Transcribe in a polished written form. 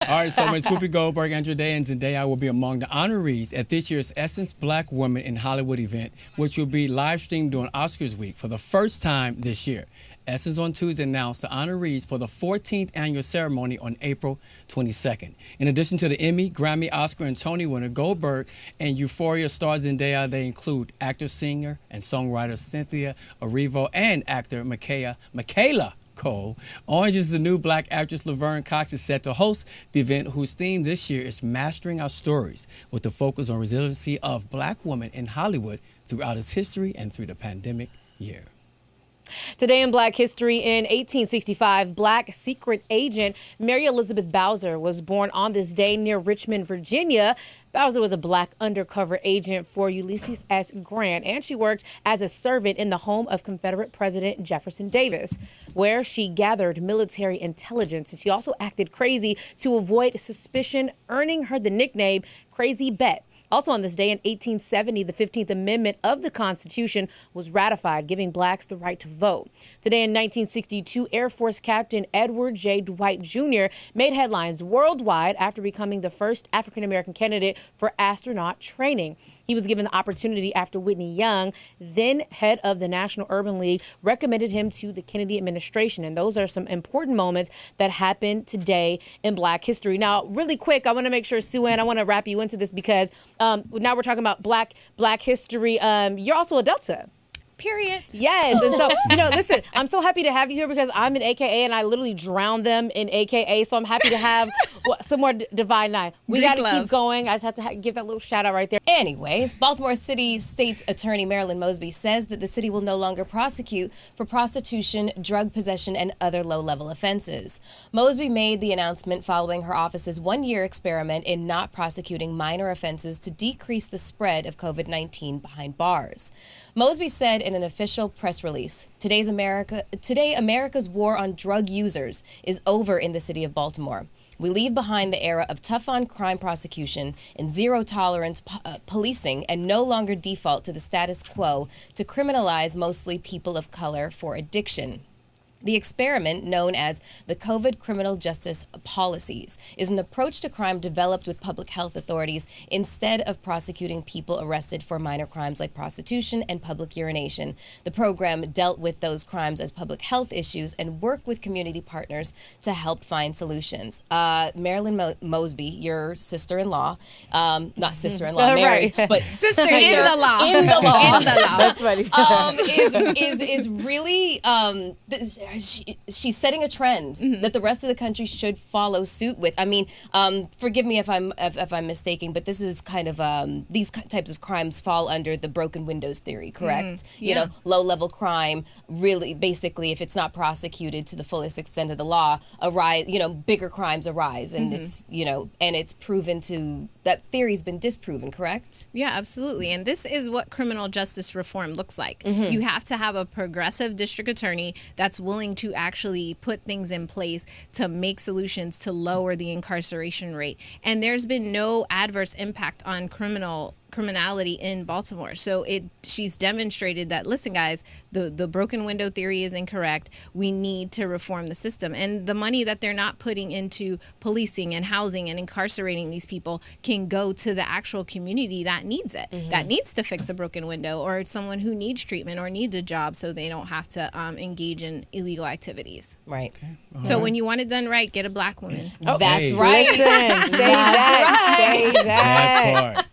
All right, so Ms. Whoopi Goldberg and Zendaya will be among the honorees at this year's Essence Black Women in Hollywood event, which will be live streamed during Oscars week for the first time this year. Essence on Tuesday announced the honorees for the 14th annual ceremony on April 22nd. In addition to the Emmy, Grammy, Oscar, and Tony winner Goldberg and Euphoria star Zendaya, they include actor, singer, and songwriter Cynthia Erivo and actor Michaela Cole. Orange is the New Black actress Laverne Cox is set to host the event, whose theme this year is Mastering Our Stories, with the focus on resiliency of Black women in Hollywood throughout its history and through the pandemic year. Today in Black history, in 1865, Black secret agent Mary Elizabeth Bowser was born on this day near Richmond, Virginia. Bowser was a Black undercover agent for Ulysses S. Grant, and she worked as a servant in the home of Confederate President Jefferson Davis, where she gathered military intelligence. And she also acted crazy to avoid suspicion, earning her the nickname Crazy Bet. Also on this day in 1870, the 15th Amendment of the Constitution was ratified, giving Blacks the right to vote. Today in 1962, Air Force Captain Edward J. Dwight Jr. made headlines worldwide after becoming the first African-American candidate for astronaut training. He was given the opportunity after Whitney Young, then head of the National Urban League, recommended him to the Kennedy administration. And those are some important moments that happened today in Black history. Now, really quick, I want to make sure, Sue Ann, I want to wrap you into this because now we're talking about Black history. You're also a Delta. Period. Yes. And so, listen, I'm so happy to have you here because I'm an AKA and I literally drowned them in AKA. So I'm happy to have some more Divine Nine. We got to keep going. I just have to give that little shout out right there. Anyways, Baltimore City State's Attorney Marilyn Mosby says that the city will no longer prosecute for prostitution, drug possession, and other low-level offenses. Mosby made the announcement following her office's one-year experiment in not prosecuting minor offenses to decrease the spread of COVID-19 behind bars. Mosby said in an official press release, Today America's war on drug users is over in the city of Baltimore. We leave behind the era of tough-on-crime prosecution and zero-tolerance policing and no longer default to the status quo to criminalize mostly people of color for addiction. The experiment, known as the COVID Criminal Justice Policies, is an approach to crime developed with public health authorities instead of prosecuting people arrested for minor crimes like prostitution and public urination. The program dealt with those crimes as public health issues and worked with community partners to help find solutions. Marilyn Mosby, your sister-in-law, not sister-in-law, married, right. but sister in the law. In the law. In the law. That's funny. Is really she's setting a trend that the rest of the country should follow suit with. I mean, forgive me if I'm mistaken, but this is kind of these types of crimes fall under the broken windows theory, correct? Yeah. Low-level crime really, basically, if it's not prosecuted to the fullest extent of the law, bigger crimes arise, and it's proven to that theory's been disproven, correct? Yeah, absolutely. And this is what criminal justice reform looks like. You have to have a progressive district attorney that's willing to actually put things in place to make solutions to lower the incarceration rate. And there's been no adverse impact on criminality in Baltimore. So she's demonstrated that, listen, guys, the broken window theory is incorrect. We need to reform the system. And the money that they're not putting into policing and housing and incarcerating these people can go to the actual community that needs it, that needs to fix a broken window, or someone who needs treatment or needs a job so they don't have to engage in illegal activities. Right. Okay. So when you want it done right, get a Black woman. That's right. Listen, say that. That part.